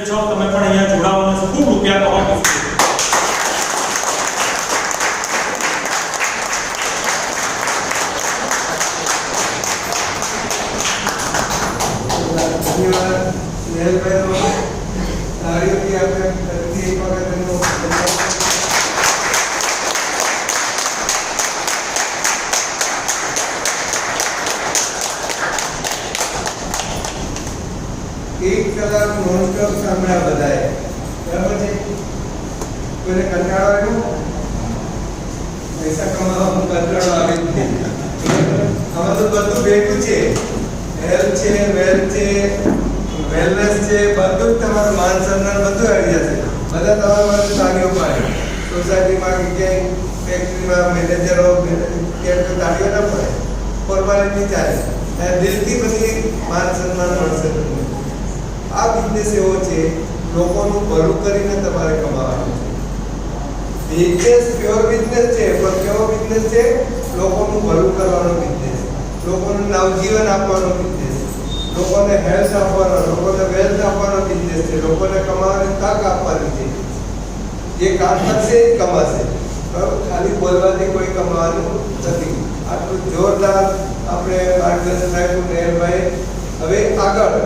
છો તમે પણ અહીંયા જોડાવાનો છો, ખૂબ રૂપિયા કમાવો છો. एक कलाक नॉनस्टॉप सामने बधाए बराबर है कोઈને કંટાળો આવ્યો પૈસા કમાવામાં કંટાળો આવે છે આમાં તો બધું ભેગું છે હેલ્થ છે વેલ્થ છે વેલનેસ છે બધું જ તમારું માન સન્માન બધું આવી જશે બધા તમારા માટે તાળીઓ પાડે સોસાયટીમાં કે ફેક્ટરીમાં મેનેજરો કે તાળીઓ ના પડે ફોર્માલિટી ચાલે દિલથી બધી માન સન્માન મળશે તમને આ બિઝનેસ એવો છે લોકોનું ભલું કરીને તમારે કમાવાનું છે બિઝનેસ પ્યોર બિઝનેસ છે પણ કેવો બિઝનેસ છે લોકોનું ભલું કરવાનો બિઝનેસ લોકોને નવજીવન આપવાનો બિઝનેસ લોકોને હેલ્થ આપવાનો લોકોને વેલ્થ આપવાનો બિઝનેસ છે લોકોને કમાવાની તક આપવાની છે જે કામ કરશે એ જ કમાશે બરાબર ખાલી બોલવાથી કોઈ કમાવાનું નથી આટલું જોરદાર આપણે માર્ગદર્શન આપ્યું નેહલભાઈ હવે આગળ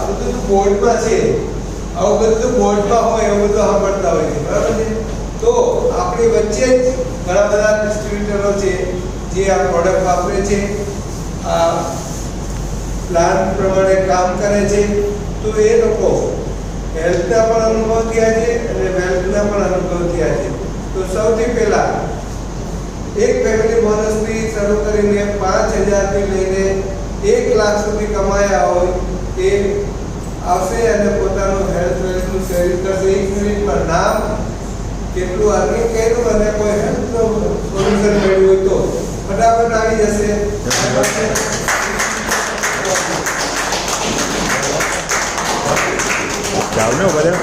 આ બધું બોર્ડમાં છે આવું બધું બોર્ડમાં હોય એવું બધું સાંભળતા હોય છે બરાબર છે તો આપણી વચ્ચે જ ઘણા બધા ડિસ્ટ્રીબ્યુટરો છે જે આ પ્રોડક્ટ વાપરે છે આ પ્લાન પ્રમાણે કામ કરે છે તો એ લોકો હેલ્થના પણ અનુભવ થયા છે અને વેલ્થના પણ અનુભવ થયા છે તો સૌથી પહેલા એક ફેમિલી બોનસથી શરૂ કરીને 5000 થી લઈને 1 લાખ સુધી કમાયા હોય એ આવશે અને પોતાનું હેલ્થ વેલ્થનું શેરિંગ કરશે 1 મિનિટમાં નામ કેટલું અર્નિંગ કર્યું અને કોઈ હેલ્થનું સોલ્યુશન મળ્યું હોય તો ફટાફટ આવી જશે જાવ ને બધા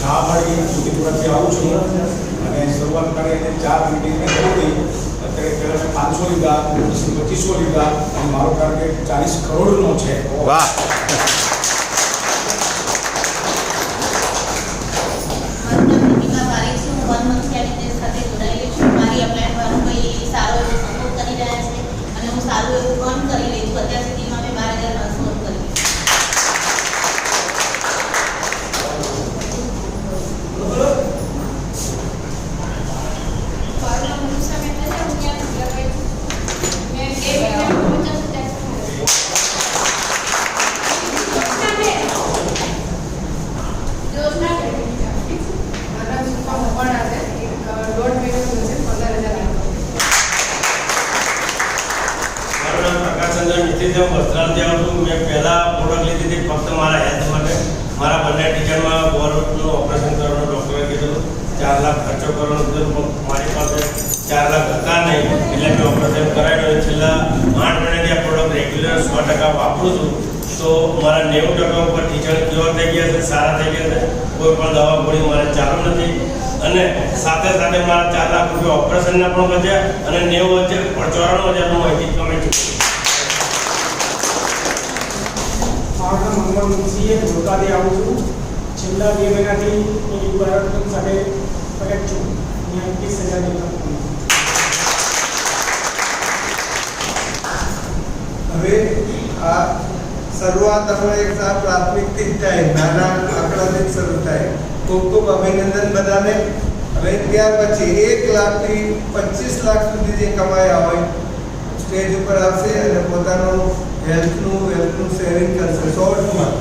શાહબાડી સુધીપુરથી આવું છું અને શરૂઆત કરીને 4 મિટિંગને કરી અત્યારે પહેલાં 500 લીધા પછી 2500 લીધા અને મારો ટાર્ગેટ 40 કરોડનો છે. વાહ મેં પહેલા પ્રોડક્ટ લીધી હતી ફક્ત મારા હેલ્થ માટે મારા બંને ટીચરમાં બોલનું ઓપરેશન કરવાનું ડૉક્ટરે કીધું 4 લાખ ખર્ચો કરવાનો કીધું મારી પાસે 4 લાખ હતા નહીં એટલે મેં ઓપરેશન કરાવ્યું છેલ્લા 8 મહિનાથી આ પ્રોડક્ટ રેગ્યુલર 100% વાપરું છું તો મારા 90% ઉપર ટીચર ક્યોર થઈ ગયા છે સારા થઈ ગયા છે કોઈ પણ દવા ગોળી મારે ચાલુ નથી અને સાથે સાથે મારા 4 લાખ રૂપિયા ઓપરેશનના પણ બચ્યા અને 94,000નું અહીંથી કમાઈ ચૂક્યું. મારું નામ મોહમ્મદ મુનશી બોટાદથી આવું છું છેલ્લા 2 મહિનાથી હું બાયોટેક સાથે કનેક્ટ છું અહીંયા 21,000 હવે આ શરૂઆત આપણે એક પ્રાથમિકથી જ થાય નાના આંકડાથી જ શરૂ થાય ખૂબ ખૂબ અભિનંદન બધાને હવે ત્યાર પછી 1 લાખથી 25 લાખ સુધી જે કમાયા હોય સ્ટેજ ઉપર આવશે અને પોતાનું હેલ્થનું શેરિંગ કરશે શોર્ટમાં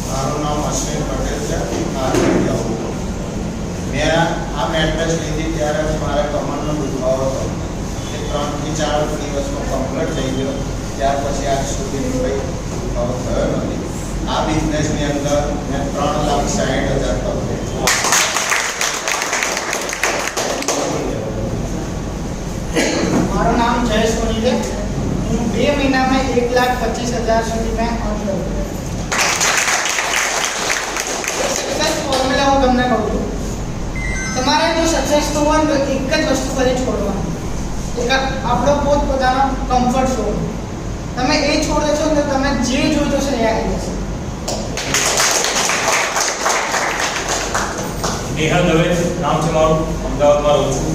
મારું નામ અશ્વિન પટેલ છે. મેં આ મેટ્રેસ લીધી ત્યારે મારા કમરનો દુખાવો હતો એ 3 થી 4 દિવસમાં કમ્પ્લીટ થઈ ગયો ત્યાર પછી આજ સુધી કંઈ દુખાવો થયો નથી. આ બિઝનેસની અંદર મેં 3,60,000 કમાવ્યા. મારું નામ જયેશ સોની છે. હું 2 મહિનામાં 1,25,000 સુધી મેં અર્ન કર્યું. સક્સેસ ફોર્મ્યુલા હું તમને કહું છું. તમારે જો સક્સેસ થવું હોય તો એક જ વસ્તુ કરી છોડવાની. એક આપણો પોતપોતાનો કમ્ફર્ટ ઝોન. તમે એ છોડો છો તો તમે જે જોઈતો છે એ આવી જશે. નેહલ દવે નામ છે મારું. અમદાવાદમાં રહું છું.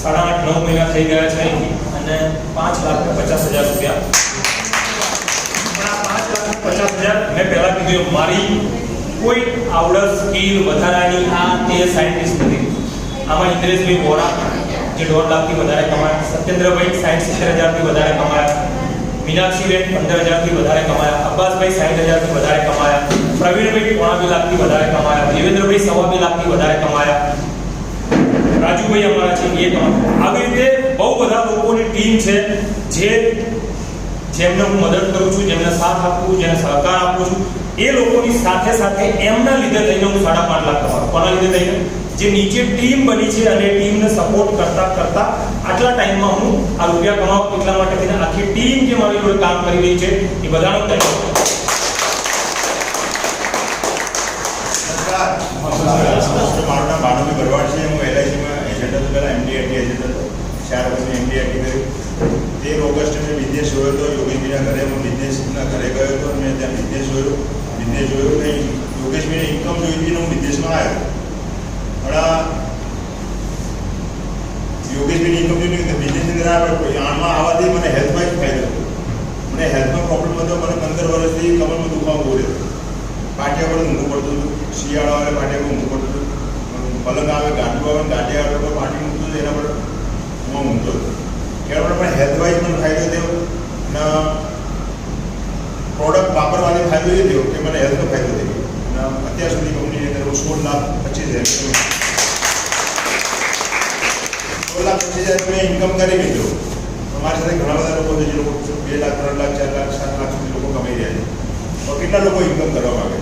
8.5-9 મહિના થઈ ગયા છે અહીંથી અને 5,50,000 રૂપિયા. પણ આ 5,50,000 મેં પહેલા કીધું એમ મારી કોઈ આવડત સ્કિલ વધારાની આ તે સાયન્ટિસ્ટ નથી. આમાં ઇન્દ્રેશભાઈ વોરા જે 1.5 લાખથી વધારે કમાયા, સત્યેન્દ્રભાઈ 60-70,000 થી વધારે કમાયા, મીનાક્ષીબેન 15,000 થી વધારે કમાયા, અબ્બાસભાઈ 60,000 થી વધારે કમાયા, પ્રવીણભાઈ 1.5 લાખ થી વધારે કમાયા, દેવેન્દ્રભાઈ 2.5 લાખ થી વધારે કમાયા, રાજુભાઈ અમારા છે એ કમાયા. આવી રીતે બહુ બધા લોકોની ટીમ છે જેમને હું મદદ કરું છું, જેમને સાથ આપું છું, જેને સહકાર આપું છું. એ લોકોની સાથે સાથે એમના લીધે થઈને હું 5.5 લાખ કમાઉં. કોના લીધે થઈને? જે નીચે ટીમ બની છે અને ટીમને સપોર્ટ કરતા આટલા ટાઈમમાં હું આ રૂપિયા કમાઉં. એટલા માટે થઈને આખી ટીમ જે મારી જોડે કામ કરી રહી છે એ બધાનો ધન્યવાદ. મારું નામ ભાનુભાઈ ભરવાડ છે. હું LICમાં એજન્ટ હતો. પહેલાં MD/IT એજન્ટ હતો. 4 વર્ષની MD/IT કર્યું. 13 ઓગસ્ટે મેં બિઝનેસ જોયો હતો. યોગેશભાઈના ઘરે હું બિઝનેસના ઘરે ગયો હતો અને મેં ત્યાં બિઝનેસ જોયો મેં યોગેશભાઈને ઇન્કમ જોઈ હતી હું બિઝનેસમાં આવ્યો. પણ યોગેશભાઈની ઇન્કમ જોઈ હતી બિઝનેસની અંદર આમાં આવવાથી મને હેલ્થમાં જ ફાયદો હતો. મને હેલ્થમાં પ્રોબ્લેમ હતો. મને 15 વર્ષથી કમરમાં દુખાવો બહુ રહેતો. પાટિયા પર ઊંઘવું પડતું હતું. શિયાળો આવે પાટિયા પર ઊંઘવું પડતું હતું. પલંગ આવે ગાંઠું આવે ગાંઠિયા આવે પર પાટી મૂકતું હતું એના પર હું ઊંઘતો હતો. એના પર પણ હેલ્થ વાઇઝ મને ફાયદો થયો અને પ્રોડક્ટ વાપરવાથી ફાયદો એ થયો કે મને હેલ્થનો ફાયદો થઈ ગયો. અને અત્યાર સુધી કંપનીની અંદર હું 16,25,000 મેં ઇન્કમ કરી લીધો. મારી સાથે ઘણા બધા લોકો છે જે લોકો 2 લાખ 3 લાખ 4 લાખ 7 લાખ સુધી લોકો કમાઈ રહ્યા છે. તો કેટલા લોકો ઇન્કમ કરવા માંગે?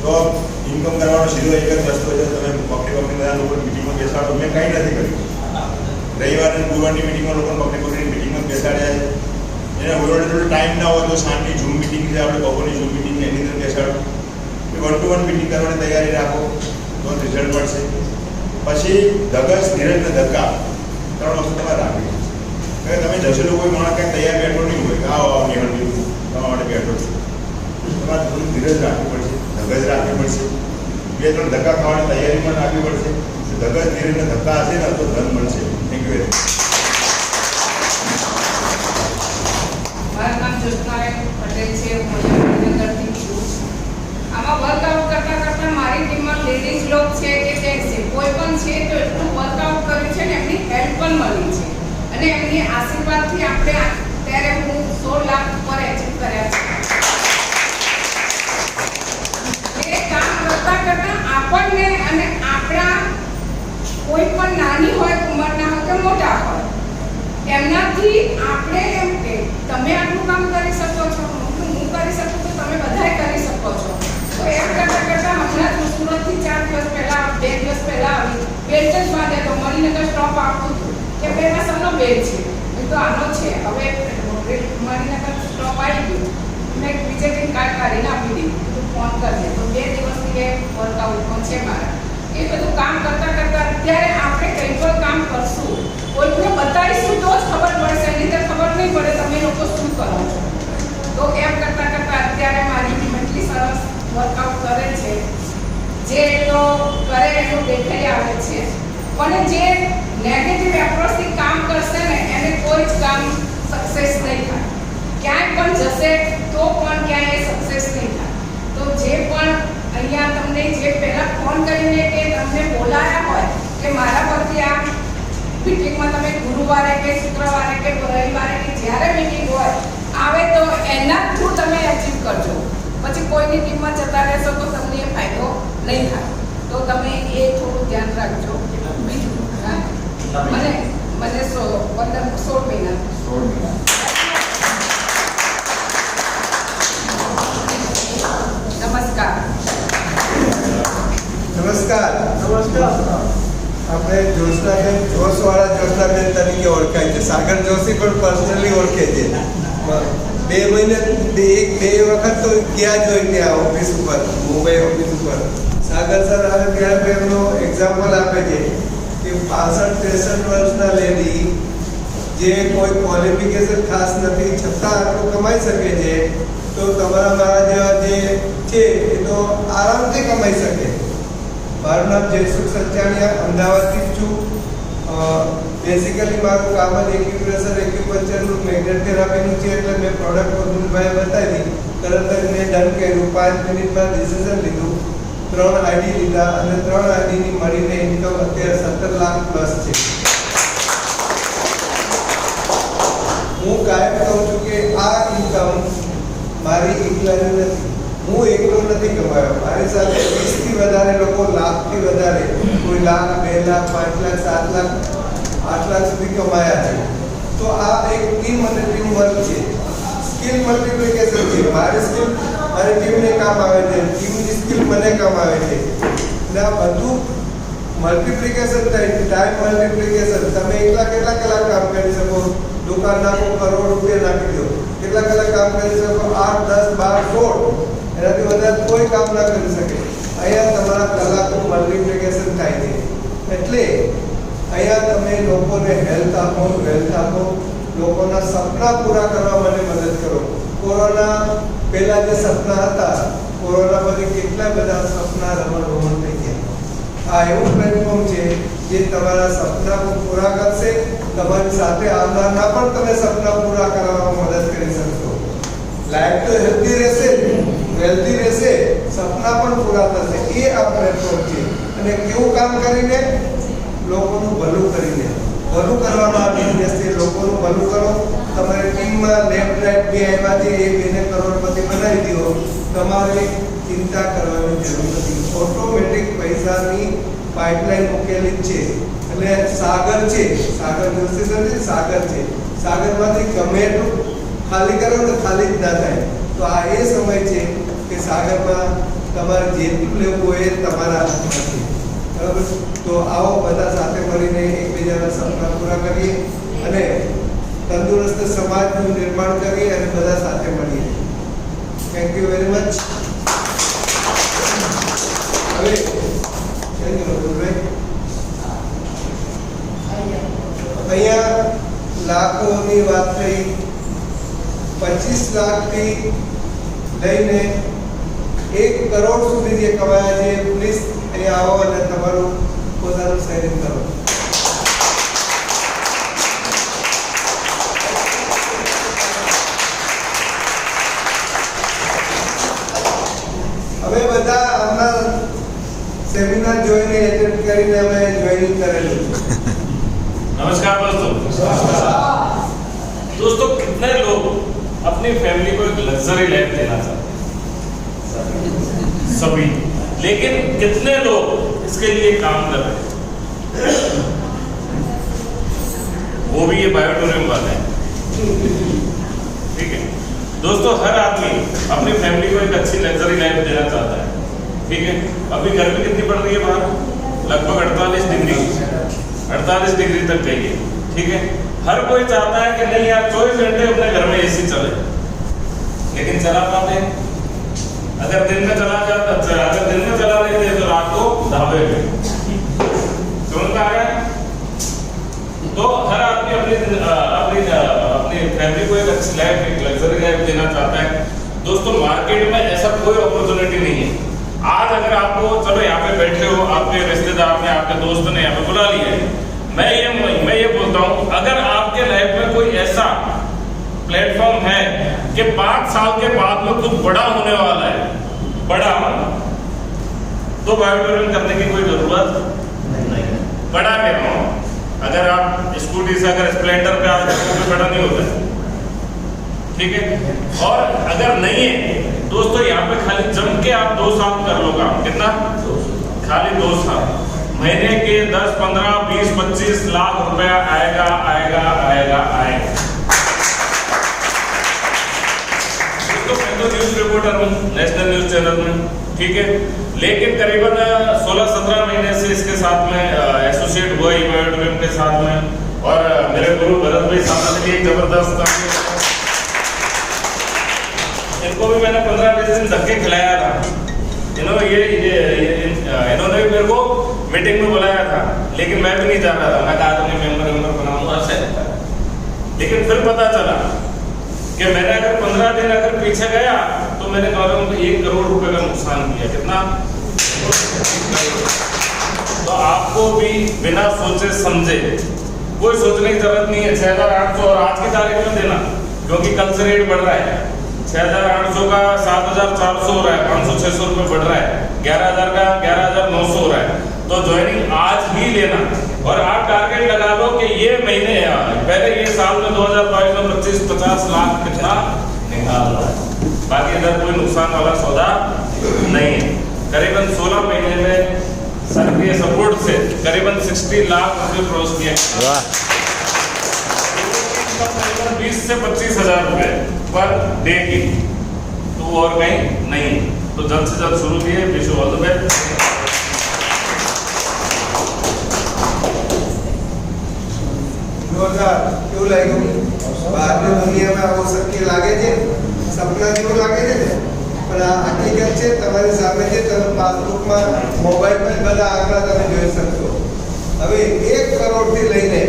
તો ઇન્કમ કરવાનો સીધો એક જ રસ્તો છે. તમે પકડી બધા લોકો મિટિંગમાં બેસાડો. મેં કંઈ નથી કર્યું. રવિવારે અને ગુરુવારની મિટિંગમાં લોકોને પકડી મિટિંગમાં બેસાડ્યા છે. એના ગુરુવારે થોડો ટાઈમ ના હોય તો સાંજની ઝૂમ મિટિંગ છે, આપણે બપોરની ઝૂમ મિટિંગ એની અંદર બેસાડો. 1-to-1 મિટિંગ કરવાની તૈયારી રાખો તો રિઝલ્ટ મળશે. પછી ધગસ ધીરજ ને ધક્કા 3 વસ્તુ તમારે રાખવી છે. તમે જશે લોકો માણસ ક્યાંક તૈયાર બેઠો નહીં હોય કે આવો નિહાળી તમારા માટે બેઠો છે. તમારે થોડી ધીરજ રાખવી પડશે, ધગજ રાખવી પડશે, 2-3 ધક્કા ખાવાની તૈયારી પણ રાખવી પડશે. ધગજ ધીરજ ને ધક્કા હશે ને તો ધન મળશે. Thank you. મારું નામ જ્યોત્સનાબેન પટેલ છે. હું મજૂરનગરથી છું. આમાં વર્કઆઉટ કરતાં મારી ટીમમાં લેડીઝ લોક છે કે જેન્ટ્સ છે કોઈ પણ છે તો એટલું વર્કઆઉટ કર્યું છે ને એમની હેલ્પ પણ મળી છે અને એમની આશીર્વાદથી આપણે અત્યારે હું 16 લાખ ઉપર એચીવ કર્યા છે. એ કામ કરતાં આપણને અને આપણા કોઈ પણ નાની હોય ઉંમરના હોય કે મોટા હોય એમનાથી આપણે એમ કે તમે આટલું કામ કરી શકો છો, હું કરી શકું તો તમે બધાએ કરી શકો છો. તો એમ કરતાં હમણાં જ સુરતથી 4 દિવસ પહેલાં 2 દિવસ પહેલાં આવી બેલ્ટ જ બાંધ્યા તો મણિનગર સ્ટોપ આવતું હતું કે પહેલાં સનો બેલ્ટ છે એ તો આનો છે. હવે મણિનગર સ્ટોપ આવી ગયું. મેં વિઝિટિંગ કાર્ડ કાઢીને આપી દીધું. તું ફોન કરજે તો 2 દિવસથી એ વર્કઆઉટમાં છે મારા. એ બધું કામ કરતાં અત્યારે આપણે કંઈ પણ કામ કરશું કોઈને બતાવીશું તો જ ખબર પડશે. એની તો ખબર નહીં પડે તમે લોકો શું કરો છો. તો એમ કરતાં અત્યારે મારી ટીમ એટલી સરસ વર્કઆઉટ કરે છે. જે તો કરે એનું દેખાઈ આવે છે પણ જે નેગેટિવ એપ્રોચથી કામ કરશે ને એને કોઈ જ કામ સક્સેસ નહીં થાય. ક્યાંય પણ જશે તો પણ ક્યાંય સક્સેસ નહીં થાય. તો જે પણ અહીંયા તમને જે પહેલાં ફોન કરીને કે તમને બોલાયા હોય કે મારા પરથી આ મીટિંગમાં તમે ગુરુવારે કે શુક્રવારે કે રવિવારે કે જ્યારે મીટિંગ હોય આવે તો એના થ્રુ તમે અચીવ કરજો. પછી કોઈની ટીમમાં જતા રહેશો તો તમને એ ફાયદો નહીં થાય. તો તમે એ થોડું ધ્યાન રાખજો. બીજું મને 16 મહિના નમસ્કાર. નમસ્કાર. આપણે જ્યોત્સનાબેન જોશવાળા જ્યોત્સનાબેન તરીકે ઓળખાય છે. સાગર જોશી પણ પર્સનલી ઓળખે છે. 2 મહિને બે વખત તો ગયા જ હોય ત્યાં ઓફિસ ઉપર, મુંબઈ ઓફિસ ઉપર. સાગર સર આવે ત્યારે એમનો એક્ઝામ્પલ આપે છે કે 65-63 વર્ષના લેડી જે કોઈ ક્વોલિફિકેશન ખાસ નથી છતાં આટલું કમાઈ શકે છે, તો તમારા મારા જેવા જે છે એ તો આરામથી કમાઈ શકે. મારું નામ જયસુખ સચાણીયા, અમદાવાદથી જ છું. બેઝિકલી મારું કામ જ એક્યુપ્રેશર એક્યુપંચરનું મેગ્નેટ થેરાપીનું છે, એટલે મેં પ્રોડક્ટ અબ્દુલભાઈ બતાવી, તરત જ મેં ડન કર્યું. 5 મિનિટમાં ડિસિઝન લીધું, 3 આઈડી લીધા અને 3 આઈડીની મળીને ઇન્કમ અત્યારે 17 લાખ પ્લસ છે. હું કાયમ કહું છું કે આ ઇન્કમ મારી એકલાની નથી. હું એકલો નથી કમાયો, મારી સાથે 20થી વધારે લોકો, લાખથી વધારે, કોઈ લાખ, 2 લાખ, 5 લાખ, 7 લાખ, 8 લાખ સુધી કમાયા છે. તો આ એક ટીમ અને ટીમ વર્ક છે, સ્કિલ મલ્ટિપ્લિકેશન છે. મારી સ્કિલ મારી ટીમને કામ આવે છે, ટીમની સ્કિલ મને કામ આવે છે. એટલે આ બધું મલ્ટિપ્લિકેશન થાય, ટાઈમ મલ્ટિપ્લિકેશન. તમે એકલા કેટલા કલાક કામ કરી શકો? દુકાન નાખો, કરોડ રૂપિયા નાખી દો. કેટલા કલાક કામ કરી શકો? 8, 10, 12, 16. એનાથી વધારે કોઈ કામ ના કરી શકે. અહીંયા તમારા કલાકો મલ્ટિપ્લિકેશન થાય છે. એટલે અહીંયા તમે લોકોને હેલ્થ આપો, વેલ્થ આપો, લોકોના સપના પૂરા કરવા માટે મદદ કરો. કોરોના પહેલા જે સપના હતા, કોરોના પછી કેટલા બધા સપના રમણ થઈ ગયા. આ એવું પ્લેટફોર્મ છે જે તમારા સપના પૂરા કરશે. તમારી સાથે આવનારના પણ તમે સપના પૂરા કરવામાં મદદ કરી શકશો. લાઈફ તો હેલ્ધી રહેશે, વેલ્ધી રહેશે, સપના પણ પૂરા થશે. એ આ પ્લેટફોર્મ છે. અને કેવું કામ કરીને? લોકોનું ભલું કરીને. ભલું કરવાનો આ બિઝનેસ છે. લોકોનું ભલું કરો. તમારી ટીમમાં લેફ્ટ રાઈટ બે આવ્યા છે, એ બેને કરોડપતિ બનાવી દો. તમારે ચિંતા કરવાની જરૂર નથી. ઓટોમેટિક પૈસાની પાઇપલાઇન મૂકેલી જ છે. એટલે સાગર છે, સાગર જોશી નથી, સાગર છે. સાગરમાંથી ગમે એટલું ખાલી કરો તો ખાલી જ ના થાય. તો આ એ સમય છે કે સાગરમાં તમારે જેટલું લેવું હોય એ તમારા હાથમાં છે. બરાબર? તો આવો બધા સાથે મળીને એકબીજાના સપના પૂરા કરીએ અને તંદુરસ્ત સમાજનું નિર્માણ કરીએ અને બધા સાથે મળીએ. Thank you very much. હવે અહીંયા લાખોની વાત થઈ. 25 લાખથી લઈને 1 કરોડ સુધી જે કમાયા છે, પ્લીઝ અહીંયા આવો અને તમારું પોતાનું શેરિંગ કરો. હવે બધા આપણા સેમિનાર જોઈને એટેન્ડ કરીને અમે જોઈનિંગ કરેલું છે. नमस्कार दोस्तों, कितने लोग अपनी फैमिली को एक लग्जरी लाइफ देना चाहते हैं? सभी. लेकिन कितने लोग इसके लिए काम कर रहे हैं? वो भी ये बायोटूरिज्म वाले हैं. ठीक है दोस्तों, हर आदमी अपनी फैमिली को एक अच्छी लग्जरी लाइफ देना चाहता है. ठीक है. अभी गर्मी कितनी पड़ रही है बाहर? लगभग 48 डिग्री तक गई है. ठीक है. हर कोई चाहता है कि नहीं यार 24 घंटे अपने घर में एसी चले, लेकिन चला पाते हैं? अगर दिन में चला लेते तो रात को ढाबे पे. समझ में आ गया? तो हर आदमी अपनी फैमिली को एक अच्छी लाइफ, एक लग्जरी लाइफ देना चाहता है. दोस्तों, मार्केट में ऐसा कोई अपॉर्चुनिटी नहीं है. आज अगर आपको, चलो यहाँ पे बैठे हो, आपके रिश्तेदार ने, आपके दोस्त ने यहाँ पे बुला लिया है, मैं ये बोलता हूँ, अगर आपके लाइफ में कोई ऐसा प्लेटफॉर्म है कि 5 साल के बाद में कुछ बड़ा होने वाला है, बड़ा, तो बायोटूरिज्म करने की कोई जरूरत नहीं है. बड़ा कह रहा हूँ, अगर आप स्कूटी से अगर स्प्लेंडर पे आ जाए तो कोई बड़ा नहीं होता है. ठीक है. और अगर नहीं है दोस्तों, यहाँ पे खाली जम के आप 2 साल कर लो काम. कितना? खाली 2 साल. महीने के 10, 15, 20, 25 लाख रुपया आएगा. दोस्तों, मैं तो न्यूज रिपोर्टर हूँ नेशनल न्यूज चैनल में. ठीक है. लेकिन करीबन 16-17 महीने से इसके साथ में एसोसिएट हुआ ईवायोटोरियम के साथ में, और मेरे गुरु भरत भाई साहब ने भी एक जबरदस्त इनको भी मैंने 15-20 दिन धक्के खिलाया था। इन्होंने इन्होंने भी मेरे को मीटिंग में बुलाया था, लेकिन मैं भी नहीं जा रहा था। मैं कहा था नहीं मेंबर बनाऊंगा से, लेकिन फिर पता चला कि मैंने अगर 15 दिन अगर पीछे गया तो मैंने कहा 1 करोड़ रुपए का नुकसान किया। कितना? तो आपको भी बिना सोचे समझे, कोई सोचने की जरूरत नहीं है 6,800 और आज की तारीख में देना, क्योंकि कल से रेट बढ़ रहा है। 6,800 का 7,400 हो रहा है, 500-600 रुपये बढ़ रहा है, 11,000 का 11,900 हो रहा है। तो ज्वाइनिंग आज ही लेना, और आप टारगेट लगा लो कि ये महीने पहले ये साल में 2022 में 25-50 लाख कितना निकाल रहा है। बाकी इधर कोई नुकसान वाला सौदा नहीं है। करीबन 16 महीने में सर के सपोर्ट से करीबन 60 लाख रुपये क्रॉस किया, 20 से 25,000 रुपये पर डे की, तो और कहीं नहीं। तो जल्द से जल्द शुरू किए। Wish you all the best. જોરદાર કેવું લાગ્યું? બહારની દુનિયામાં આવું શક્ય લાગે છે, સપના જેવું લાગે છે ને, પણ આ હકીકત છે તમારી સામે છે. તમે પાસબુકમાં મોબાઈલ પર બધા આંકડા તમે જોઈ શકશો. હવે 1 કરોડથી લઈને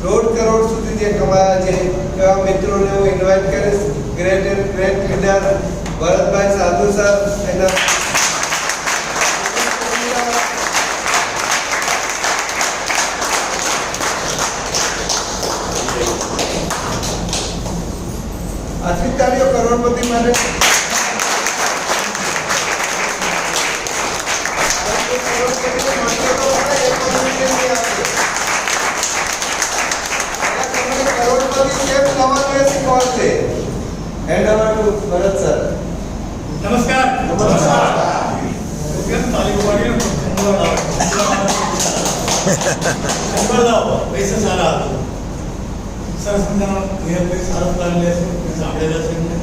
1.5 કરોડ સુધી જે કમાયા છે એવા મિત્રોને હું ઇન્વાઇટ કરીશ. ગ્રેટ લીડર ભરતભાઈ સાધુ સર, એના આટલી તાળીઓ કરોડપતિ માટે. કરોડપતિ કેમ થવાનું એ શીખવાડશે. Hand over to Bharat sir. નમસ્કાર. કેમ તાલીમ પાડીને પૈસા સારા હતા. સરસ મજાનો નિયમભાઈ સારો પ્લાન લે છે, મેં સાંભળેલા છે એમને,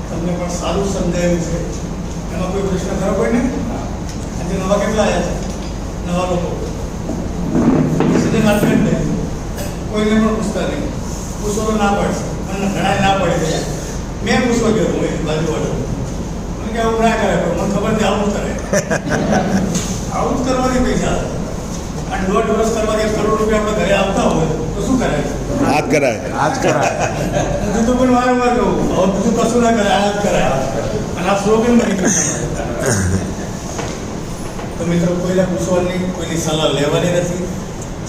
તમને પણ સારું સમજાયું છે. એમાં કોઈ પ્રશ્ન ખરો કોઈને? આજે નવા કેટલા આવ્યા છે? નવા લોકો સીધે માર્કેટ લે, કોઈને પણ પૂછતા નહીં. પૂછો તો ના પડશે, મને ઘણા ના પડી જાય. મેં પૂછવા ગયો હું એ બાજુવાળો, મને કે આવું ના કરે, પણ મને ખબર છે આવું જ કરે. આવું જ કરવાથી પૈસા અને 1.5 વર્ષ કરવાથી 1 કરોડ રૂપિયા આપણે ઘરે આવતા હોય તો શું કરાય? હાથ કરાય. હું તો પણ વારંવાર કહું, હવે બીજું કશું ના કરે, આ જ કરાય. અને આ સ્લોગન બની ગયું. તો મિત્રો, કોઈને પૂછવાની, કોઈની સલાહ લેવાની નથી.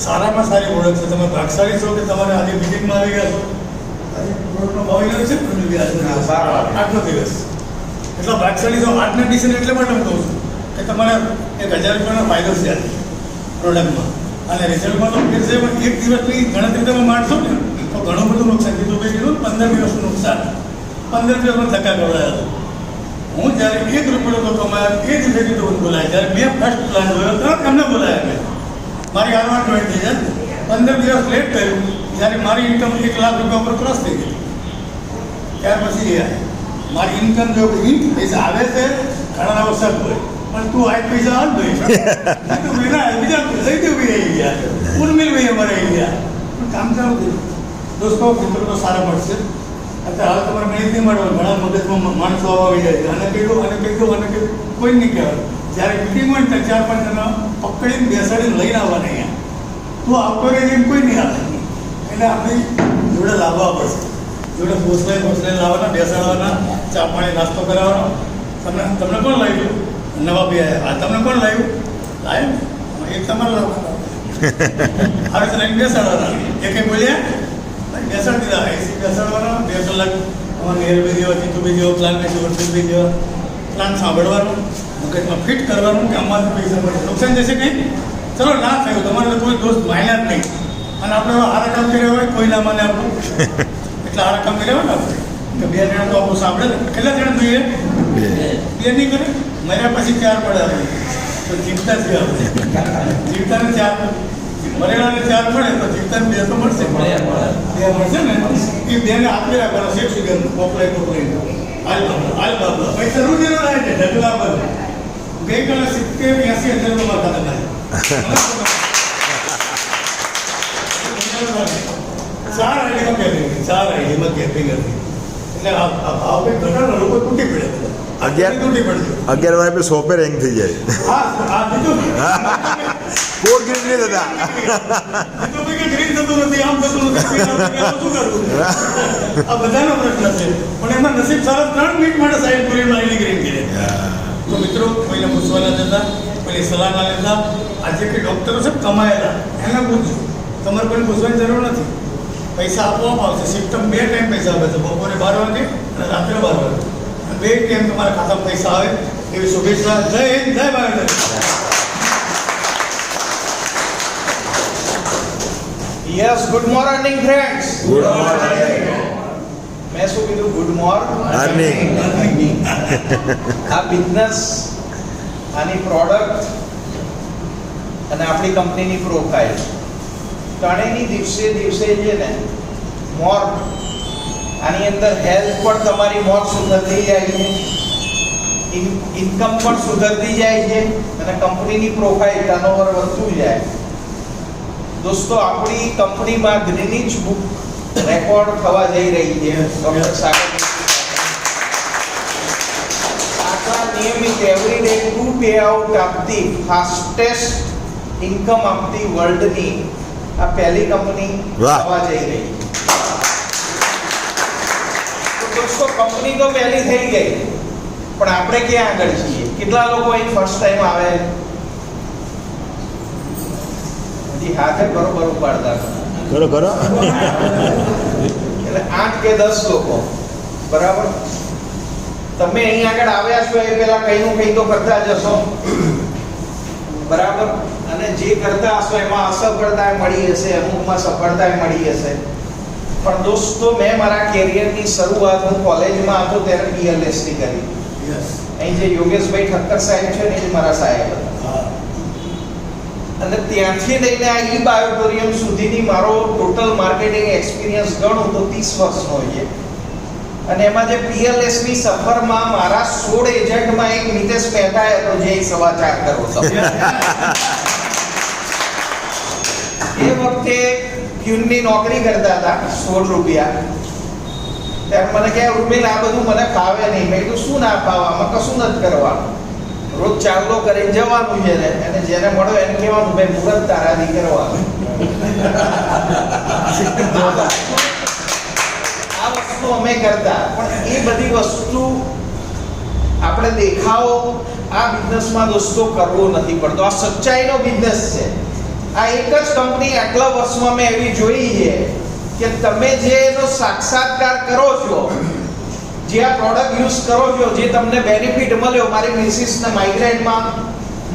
સારામાં સારી ઓળખ છે. તમે ભાગશાળી છો કે તમારે આજે મિટિંગમાં આવી ગયા છો. આજે પ્રોડક્ટનો ભાવ આવ્યો છે ને, આજનો દિવસ એટલા ભાગશાળી છો. આજના ડિસિઝન એટલે માટે હું કહું છું કે તમારે 1,000 રૂપિયાનો ફાયદો છે આજે પ્રોડક્ટમાં, અને રિઝલ્ટમાં તો ફેર છે, પણ 1 દિવસની ગણતરી તમે માણશો ને તો ઘણું બધું નુકસાન. કીધું ભાઈ કીધું 15 દિવસનું નુકસાન, 15 દિવસમાં ધક્કા કરાયા હતો. હું જ્યારે 1 રૂપિયો તો કમાયા એ દિવસે કીધું બોલાય. જ્યારે મેં ફર્સ્ટ પ્લાન જોયો તરત એમને બોલાયા. મેં મારી હાલમાં જોઈન થઈ જાય 15 દિવસ લેટ કર્યું, જ્યારે મારી ઇન્કમ 1 લાખ રૂપિયા ઉપર ક્રોસ થઈ ગઈ. ત્યાર પછી મારી ઇન્કમ જો પૈસા આવે છે, ઘણા અવસર હોય, પણ તું આજ પૈસા આવ ભાઈ બીજા લઈ દઉં બી રહી ગયા, ઉર્મિલ ભાઈ અમારે રહી ગયા. પણ કામ ચાલુ થયું. દોસ્તો, મિત્રો તો સારા મળશે. અત્યારે હાલ તમારે મેં નહીં મળે, ઘણા મગજમાં માણસો આવી જાય છે. અને કીધું કોઈ નહીં કહેવાય. જ્યારે મિટિંગ હોય ને ત્યાં 4-5 જણા પકડીને બેસાડીને લઈને આવવાના અહીંયા. તું આવતો રહે એમ કોઈ નહીં આવે. એટલે આપણે જોડે લાવવા પડશે, જોડે ભોસલે લાવવાના, બેસાડવાના, ચા પાણી નાસ્તો કરાવવાનો. તમને કોણ લાવ્યું? નવા બી આવ્યા. તમને કોણ લાવ્યું? લાવ્યું એક તમારે લાવવાના. હવે તો લઈને બેસાડવાના. એ કંઈ બોલ્યા બેસાડી દીધા. એસી બેસાડવાના, 2 કલાક અમારે નેર બી દેવા, ચીતું બી દેવા, પ્લાન બી બી દેવા, પ્લાન સાંભળવાનું, મગજમાં ફિટ કરવાનું કે અમારે પૈસા મળે. નુકસાન જશે કંઈ? ચલો ના થયું, તમારે કોઈ દોસ્ત માન્યા જ નહીં. અને આપણે આરા કામ કર્યા હોય, કોઈ ના માને આપણું, એટલે આરા કામ કર્યા હોય ને આપણે કે 2 જણા તો આપણું સાંભળે. કેટલા જણા જોઈએ? 2 નહીં કરે. મર્યા પછી 4 પડે આપણે તો જીવતા છીએ. આપણે જીવતાને 4, મરેલાને 4 મળે તો જીવતાને 2 તો મળશે. 2 મળશે ને, એ 2ને આપી રાખવાનો. શેખ સુગર કોકલાઈ હાલ બાબા પૈસા રૂપિયા લાવે છે ઢગલા પર. ગઈકાલે 70-80 હજાર મારા ખાતા થાય. 4 આઈડીમાં ગેપિંગ હતી એટલે આ ભાવ કંઈ ઘટાડો લોકો તૂટી પડે બધા 11 તૂટી પડશે 11 વાગે સોપે રેંગ થઈ જાય હા બીજું કોડ ગ્રીન નહીં થતા બીજું કોઈ કે ગ્રીન થતું નથી આમ થતું નથી શું કરવું આ બધાનો પ્રશ્ન છે પણ એમાં નસીબ સારા 3 મિનિટ માટે સાઈડ પૂરી લાઈન ગ્રીન કરી તો મિત્રો કોઈને પૂછવાના જતા કોઈની સલાહ ના લેતા આજે કે ડૉક્ટરો છે કમાયેલા એને પૂછજો તમારે કોઈ પૂછવાની જરૂર નથી પૈસા આપવામાં આવશે સિસ્ટમ 2 ટાઈમ પૈસા આપે છે બપોરે 12 વાગે અને રાત્રે 12 વાગે 2 ટાઈમ તમારા ખાતામાં પૈસા આવે એવી શુભેચ્છા જય હિન્દ જય Bharat yes good morning friends good morning મેં શું કીધું ગુડ મોર્નિંગ આ બિઝનેસ આની પ્રોડક્ટ અને આપણી કંપનીની પ્રોફાઇલ ત્રણેયની દિવસે દિવસે છે ને મોર આની અંદર હેલ્થ પણ તમારી મોર સુધરતી જાય છે ઇન્કમ પણ સુધરતી જાય છે અને કંપનીની પ્રોફાઇલ ટર્નઓવર વધતું જાય દોસ્તો આપણી કંપનીમાં ગ્રીનિચ બુક રેકોર્ડ થવા જઈ રહી છે ડોક્ટર સાગર આટલા નિયમિત એવરીડે 2 પે આઉટ આપતી ફાસ્ટેસ્ટ ઇન્કમ આપતી વર્લ્ડની આ પહેલી કંપની થવા જઈ રહી તો દોસ્તો કંપની તો પહેલી થઈ ગઈ પણ આપણે ક્યાં આગળ છીએ કેટલા લોકો અહીં ફર્સ્ટ ટાઈમ આવે હજી હાથે બરોબર ઉપાડતા કરો કરો એટલે 8 કે 10 લોકો બરાબર તમે અહીં આગળ આવ્યા છો એ પહેલા કઈનું કઈ તો કરતા જશો બરાબર અને જે કરતા હશો એમાં અસફળતા મળી હશે અમુકમાં સફળતા મળી હશે પણ દોસ્તો મેં મારા કેરિયરની શરૂઆત હું કોલેજમાં હતો ત્યારે પીએલએસટી કરી અહીં જે યોગેશભાઈ ઠક્કર સાહેબ છે ને એ મારા સાહેબ હતા અને ત્યાંથી લઈને આ ઈ બાયોટોરિયમ સુધીની મારો ટોટલ માર્કેટિંગ એક્સપિરિયન્સ ગણું તો 30 વર્ષનો છે અને એમાં જે પીએલએસ ની સફરમાં મારા 16 એજન્ટમાં એક મિતેશ મહેતા હતો જે 4.25 કરોડ હતો એ વખતે ક્યુનની નોકરી કરતા હતા 16 રૂપિયા ત્યારે મને કહે ઉર્મિલ આ બધું મને ફાવે નહીં મેં કીધું શું ના ફાવવામાં કશું નથી કરવાનું રોજ ચાલો કરીને જવાનું છે ને અને જેને મળો એને કહેવાનું ભાઈ મુહૂર્ત તારાથી કરવાનું આ વસ્તુ અમે કરતા પણ એ બધી વસ્તુ આપણે દેખાવો આ બિઝનેસમાં દોસ્તો કરવો નથી પડતો આ સચ્ચાઈનો બિઝનેસ છે આ એક જ કંપની આટલા વર્ષમાં મેં એવી જોઈ છે કે તમે જે એનો સાક્ષાત્કાર કરો છો જે આ પ્રોડક્ટ યુઝ કરો છો જે તમને બેનિફિટ મળ્યો મારી મિસિસને માઇગ્રેનમાં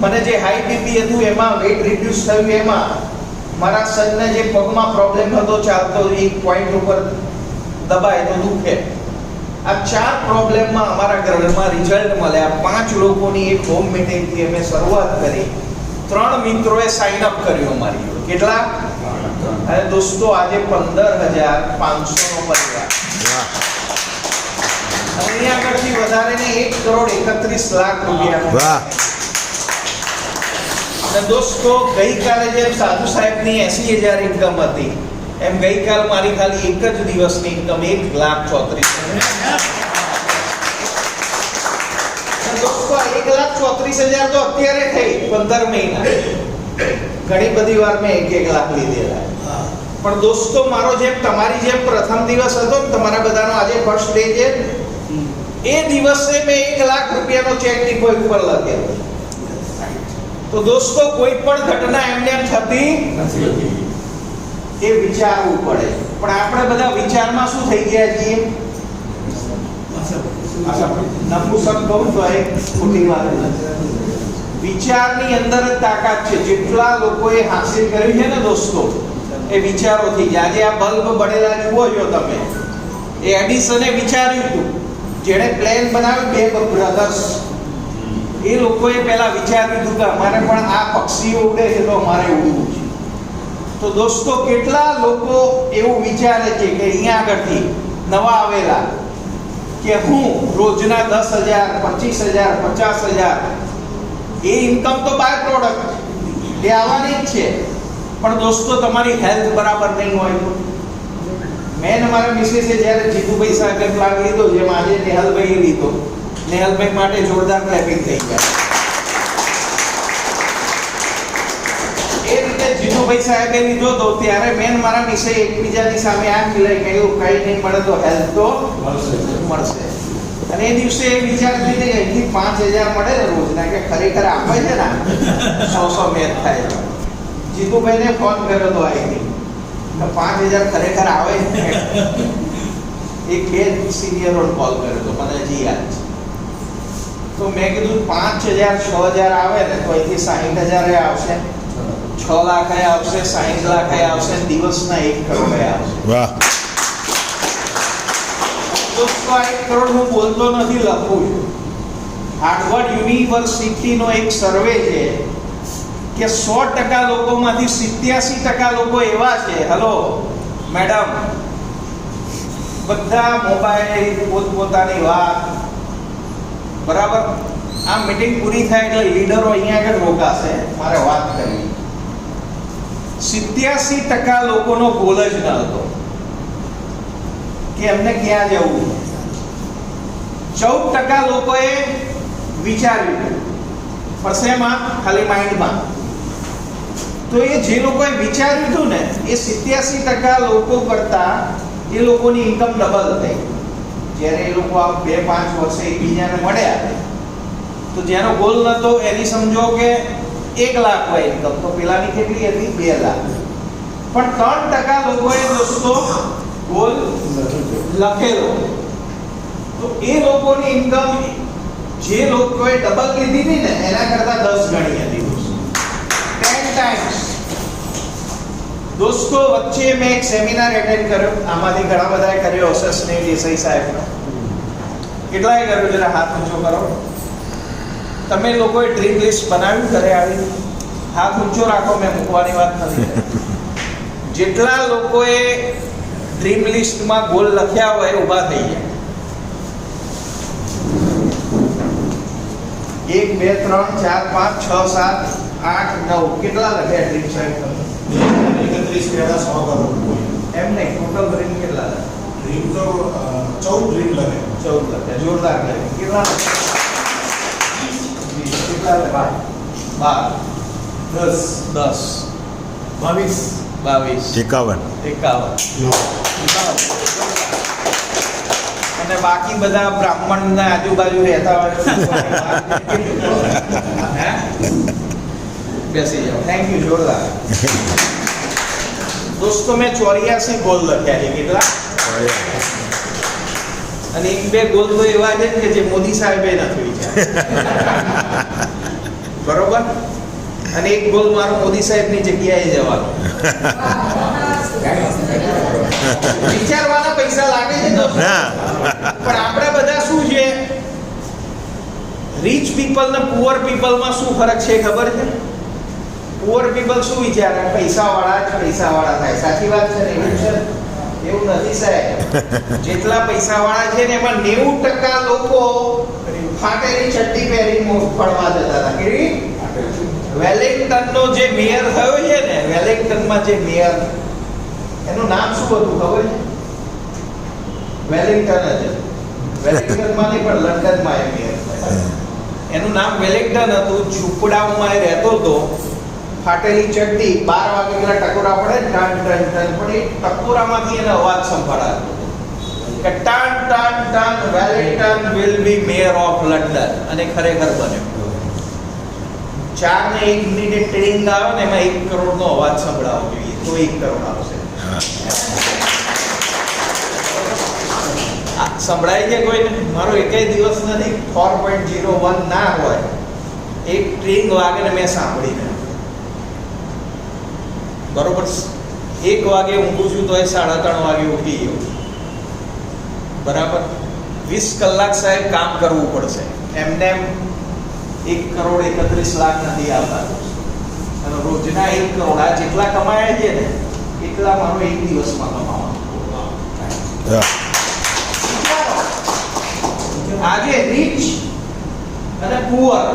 મને જે હાઈ બીપી હતું એમાં વેટ રિડ્યુસ થયું એમાં મારા સનને જે પગમાં પ્રોબ્લેમ હતો ચાલતો એક પોઈન્ટ ઉપર દબાય તો દુખે આ 4 પ્રોબ્લેમમાં અમારા ઘરમાં રિઝલ્ટ મળ્યા 5 લોકોની એક હોમ મીટિંગથી અમે શરૂઆત કરી 3 મિત્રોએ સાઇન અપ કર્યું અમારી જોડે કેટલા અને દોસ્તો આજે 15,500 નો પરિવાર અહીંયા આગળથી વધારે ને 1,31,00,000 રૂપિયા વાહ અને દોસ્તો ગઈકાલે જેમ સાધુ સાહેબની 80,000 ઇન્કમ હતી એમ ગઈકાલ મારી ખાલી એક જ દિવસની ઇન્કમ 1,34,000 દોસ્તો 1,34,000 તો અત્યારે થઈ 15 મહિના ઘણી બધી વાર મેં 1 લાખ લીધેલા પણ દોસ્તો મારો જેમ તમારી જેમ પ્રથમ દિવસ હતો ને તમારા બધાનો આજે ફર્સ્ટ ડે છે એ દિવસે મેં 1 લાખ રૂપિયાનો ચેક ડિપોઝિટ ઉપર લખેલો તો દોસ્તો કોઈ પણ ઘટના એમને એમ થતી નથી એ વિચારવું પડે પણ આપણે બધા વિચારમાં શું થઈ ગયા છીએ નપુસક કહું તો એક ખોટી વાત વિચારની અંદર જ તાકાત છે જેટલા લોકોએ હાંસિલ કર્યું છે ને દોસ્તો એ વિચારોથી જ આજે આ બલ્બ બળેલા જુઓ છો તમે એ એડિસને વિચાર્યું હતું જેણે પ્લેન બનાવ્યું બે બ્રધર્સ એ લોકોએ પહેલા વિચાર્યું હતું કે અમારે પણ આ પક્ષીઓ ઉડે છે તો અમારે ઉડવું છે તો દોસ્તો કેટલા લોકો એવું વિચારે છે કે અહીંયા આગળથી નવા આવેલા કે હું રોજના 10,000 25,000 50,000 એ ઇન્કમ તો બાય પ્રોડક્ટ એ આવવાની જ છે પણ દોસ્તો તમારી હેલ્થ બરાબર નહીં હોય તો મેન અમારા મિસેસે જ્યારે જીતુભાઈ સાહેબે પ્લાન લીધો, જેમ આજે નેહલભાઈએ લીધો, નેહલભાઈ માટે જોરદાર ક્લેપિંગ થઈ ગયા. એ રીતે જીતુભાઈ સાહેબે લીધો તો ત્યારે મેન મારા મિસે એકબીજાની સામે આંખ મિલાઈ કહ્યું, કઈ નહીં મળે તો હેલ્પ તો મળશે. અને એ દિવસે એ વિચારતી હતી કે અહીંથી 5000 મળે ને રોજના, કે ખરેખર આપે છે ને 100 મેચ થાય. જીતુભાઈને ફોન કર્યો તો અહીંથી 5000 ખરેખર આવે. એક બે સિનિયરોને કોલ કર્યો તો, મને હજી યાદ છે. તો મેં કીધું 5000 6000 આવે ને તો અહીંથી 60000 આવશે, 6 લાખ આવશે, 60 લાખ આવશે, દિવસના 1 કરોડ આવશે. વાહ. દોસ્તો, આ 1 કરોડ હું બોલતો નથી, લખું છું. હાર્વર્ડ યુનિવર્સિટીનો એક સર્વે છે કે 100% લોકોમાંથી 87% લોકો એવા છે, હેલો મેડમ, બધા મોબાઈલ પોતપોતાની વાત, બરાબર. આ મીટિંગ પૂરી થાય એટલે લીડરો અહીંયા આગળ રોકાશે, મારે વાત કરવી. 87% લોકોનો ગોલ જ ન હતો કે એમને ક્યાં જવું. 14% લોકોએ વિચાર્યું, પણ શેમાં? ખાલી માઇન્ડમાં. તો એ જે લોકોએ વિચાર્યું હતું ને, એ 87% લોકો કરતા એ લોકોની ઇન્કમ ડબલ થઈ. જ્યારે એ લોકો આ 2-5 વર્ષે એકબીજાને મળ્યા, તો જેનો ગોલ નતો એની સમજો કે 1 લાખ હોય ઇન્કમ, તો પેલાની કેટલી હતી? 2 લાખ. પણ 3% લોકોએ દોસ્તો ગોલ લખેલો. તો એ લોકોની ઇન્કમ જે લોકોએ ડબલ લીધી હતી ને, એના કરતા 10 ગણી હતી. 10 ટાઈમ્સ. દોસ્તો, વચ્ચે મેં એક સેમિનાર એટેન્ડ કર્યો, આમાંથી ઘણા બધાએ કર્યો હશે, સ્નેહ દેસાઈ સાહેબનો. કેટલાએ કર્યો? જરા હાથ ઊંચો કરો. તમે લોકોએ ડ્રીમ લિસ્ટ બનાવ્યું ઘરે આવી? હાથ ઊંચો રાખો, મેં મૂકવાની વાત નથી. જેટલા લોકોએ ડ્રીમ લિસ્ટમાં ગોલ લખ્યા હોય ઊભા થઈ જાય. 1 2 3 4 5 6 7 8 9 કેટલા લખ્યા ડ્રીમ સાહેબ? 31 પેડા 100 કરોડ. એમ નહીં, ટોટલ ડ્રીમ કેટલા લખ્યા? ડ્રીમ તો 14 ડ્રીમ લગે. 14 લખ્યા. જોરદાર લખ્યા. કેટલા લખ્યા? 20. કેટલા લખ્યા? 12 10 22 51. અને બાકી બધા બ્રાહ્મણના આજુબાજુ રહેતા હોય. બેસી જાઓ. Thank you. જોરદાર. દોસ્તો, મેં 84 ગોલ લખ્યા છે. કેટલા? અને 1-2 ગોલ તો એવા છે કે જે મોદી સાહેબે નથી વિચાર્યા. બરોબર. અને 1 ગોલ મારો મોદી સાહેબની જગ્યાએ જવાનો. વિચારવાના પૈસા લાગે છે દોસ્તો, પણ આપણે બધા શું છે, રીચ પીપલ ને પુઅર પીપલમાં શું ફરક છે ખબર છે? પુઅર પીપલ શું વિચારે? પૈસાવાળા જ પૈસાવાળા થાય. સાચી વાત છે ને? એવું છે? એવું નથી સાહેબ. જેટલા પૈસાવાળા છે ને એમાં 90% લોકો ફાટેલી ચડ્ડી પહેરીને ફરવા જતા હતા. કેવી? વેલિંગ્ટનનો જે મેયર થયો છે ને, વેલિંગ્ટનમાં જે મેયર, એનું નામ શું હતું ખબર છે? વેલિંગ્ટન જ. વેલિંગ્ટનમાં નહીં, પણ લંડનમાં એ મેયર. એનું નામ વેલિંગ્ટન હતું. ઝૂંપડાઓમાં એ રહેતો હતો. ફાટેલી ચડ્ડી, 12 વાગે પેલા ટકોરા પડે, ટન ટન ટન, પણ એ ટકોરામાંથી એને અવાજ સંભળાતો કે ton ton ton, Wellington will be mayor of London. અને ખરેખર બન્યો. 4 ને 1 મિનિટ ટ્રેનિંગ આવે ને, એમાં 1 કરોડનો અવાજ સંભળાવવો જોઈએ, તો 1 કરોડ આવશે. સંભળાય છે કોઈને? મારો એકેય દિવસ નથી 4.01 ના હોય. એક ટ્રેનિંગ વાગે ને મેં સાંભળીને, બરોબર. 1 વાગે ઊંઘું છું તો એ 3:30 વાગે ઉઠી ગયો. બરાબર. 20 કલાક સાહેબ કામ કરવું પડશે. એમને 1 કરોડ 31 લાખ નથી આવતા. અને રોજના 1 કરોડ, આ જેટલા કમાયા છે ને એટલા મારો 1 દિવસમાં કમાવાનો. આજે રીચ અને પુઅર,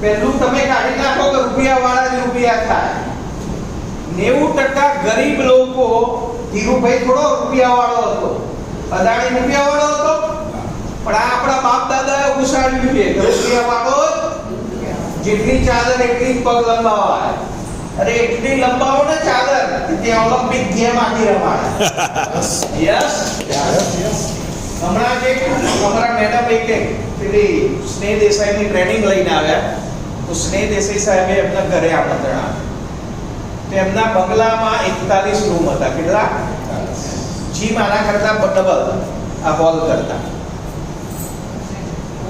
પહેલું તમે કાઢી નાખો કે રૂપિયા વાળા જ રૂપિયા થાય. 90% ગરીબ લોકો ધીરુભાઈ થોડો રૂપિયાવાળો હતો, અદાણી રૂપિયાવાળો હતો, પણ આ આપણા બાપ દાદાએ ઉછાળ્યું છે કે રૂપિયાવાળો જેટલી ચાદર એટલી જ પગ લંબાવાય. અરે એટલી લંબાવો ને ચાદર કે ત્યાં ઓલિમ્પિક ગેમ આખી રમાડે. યસ હમણાં જે અમારા મેડમ એક પેલી સ્નેહ દેસાઈની ટ્રેનિંગ લઈને આવ્યા, તો સ્નેહ દેસાઈ સાહેબે એમના ઘરે આમંત્રણ આપ્યું. તો એમના બંગલામાં 41 રૂમ હતા. કેટલા? જીમ આના કરતા ડબલ આ હોલ કરતા.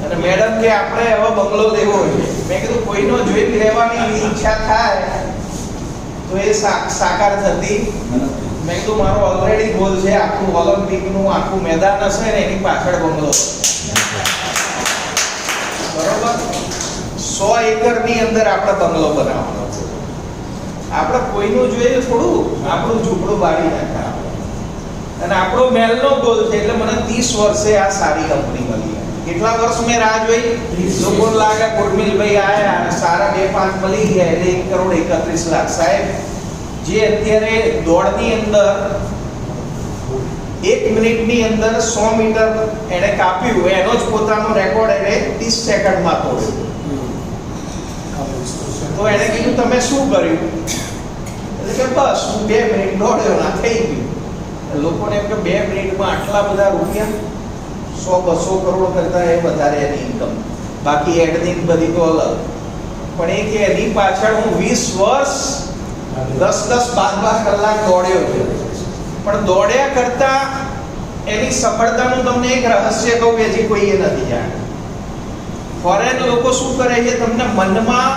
અને મેડમ કે આપણે હવે બંગલો દેવો છે. મેં કીધું કોઈનો જોઈ લેવાની ઈચ્છા થાય તો એ સાકાર થતી. મેં કીધું મારો ઓલરેડી ગોલ છે આખું ઓલિમ્પિકનું આખું મેદાન હશે ને એની પાછળ બંગલો. બરોબર? 100 એકરની અંદર આપણે બંગલો બનાવવાનો. આપણે કોઈનું જોઈએ થોડું, આપણું ઝૂંપડું બાળી નાખા. અને આપણો મહેલનો ગોલ છે એટલે મને 30 વર્ષે આ સારી કંપની મળી. કેટલા વર્ષ મેં રાહ જોઈ? લોકોને લાગે કોટમીલભાઈ આયા અને સારા 2-5 મળી ગયા એટલે 1,31,00,000. સાહેબ જે અત્યારે દોડની અંદર 1 મિનિટની અંદર 100 મીટર એને કાપ્યું, એનો જ પોતાનો રેકોર્ડ એને 30 સેકન્ડમાં તોડ્યો. તો એને કીધું તમે શું કર્યું? એટલે કે બસ હું 2 મિનિટ દોડ્યો ના થઈ ગયું. લોકોને એમ કે 2 મિનિટમાં આટલા બધા રૂપિયા, 100-200 કરોડ કરતા એ વધારે એની ઇન્કમ. બાકી એડની બધી તો અલગ. પણ એ કે એની પાછળ હું 20 વર્ષ 10-12 કલાક દોડ્યો છે. પણ દોડ્યા કરતા એની સફળતાનું તમને એક રહસ્ય કહું કે હજી કોઈએ નથી જાણ્યું. ફોરેન લોકો શું કરે છે, તમને મનમાં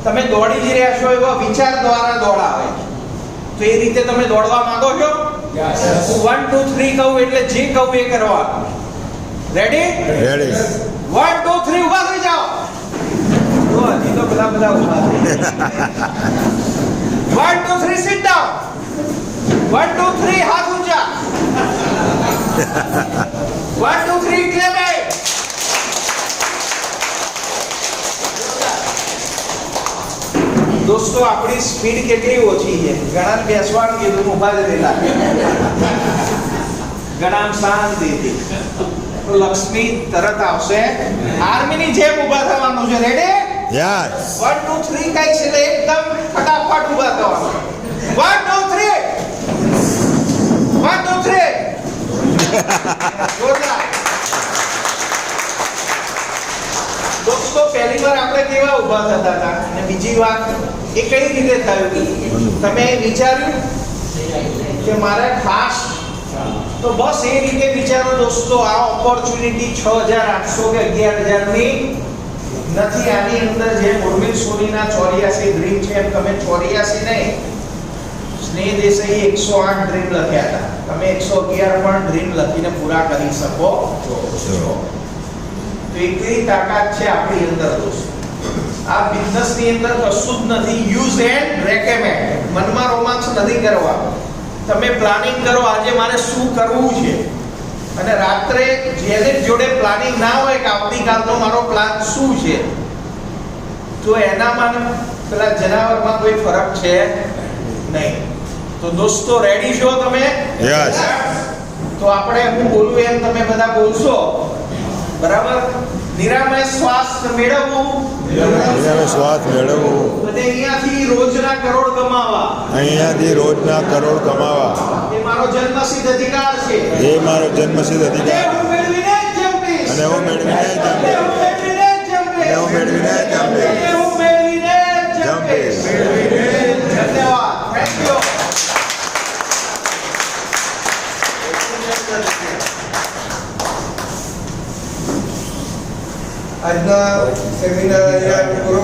તમે દોડી જ રહ્યા છો એવા વિચાર દ્વારા દોડાવે. તો એ રીતે તમે દોડવા માંગો છો? 1 2 3 કહું એટલે જે કહું એ કરવાનું. રેડી? રેડી. 1 2 3 ઊભા થઈ જાઓ. તો હજી તો બધા ઊભા થઈ. 1 2 3 sit down. 1 2 3 હાથ ઊંચા. 1 2 3 clap it. દોસ્તો આપણી સ્પીડ કેટલી ઓછી છે. ઘણા બેસવાનું કીધું ઊભા જ રહેલા, ઘણા શાંતિથી. તો લક્ષ્મી તરત આવશે. આર્મીની જેમ ઊભા થવાનું છે. રેડી? યસ. 1 2 3 કઈ છે એટલે એકદમ ફટાફટ ઊભા થવાનું. 1 2 3 1 2 3 જોરદાર. દોસ્તો પહેલી વાર આપણે કેવા ઊભા થતા હતા અને બીજી વાર એ કઈ રીતે થયું? તમે વિચાર્યું કે મારે ખાસ તો બસ એ રીતે વિચારો દોસ્તો. આ ઓપોર્ચ્યુનિટી 6,800 કે 11,000 ની નથી. આની અંદર જે ઉર્મિલ સોનીના 84 ડ્રીમ છે એમ તમે 84 નહીં, સ્નેહ દેસાઈએ 108 ડ્રીમ લખ્યા હતા. તમે 111 પણ ડ્રીમ લખીને પૂરા કરી શકો છો. તો એટલી તાકાત છે આપણી અંદર દોસ્તો. આ બિઝનેસની અંદર કશું જ નથી યુઝ એન્ડ રેકમેન્ડ. મનમાં રોમાંચ નથી કરવા. તમે પ્લાનિંગ કરો આજે મારે શું કરવું છે, અને રાત્રે જેને જોડે પ્લાનિંગ ના હોય કે આવતીકાલનો મારો પ્લાન શું છે, તો એનામાં પેલા જનાવરમાં કોઈ ફરક છે નહીં. તો દોસ્તો રેડી છો તમે? યસ. તો આપણે હું બોલું એમ તમે બધા બોલશો. બરાબર? નિરામય શ્વાસ મેળવવું. નિરામય શ્વાસ મેળવવું. અને અહીંયાથી રોજના કરોડ કમાવા. અહીંયાથી રોજના કરોડ કમાવા. એ મારો જન્મસિદ્ધ અધિકાર છે. એ મારો જન્મસિદ્ધ અને અધિકાર. હું મેળવીને જ જંપીશ. અને હું મેળવીને જ અને જંપીશ. હું મેળવીને જ જંપીશ. અને હું મેળવીને જ જંપીશ. અને હું મેળવીને જ જંપીશ. જંપીશ. ધન્યવાદ. Thank you. આજના સેમિનાર અહીંયા પૂરો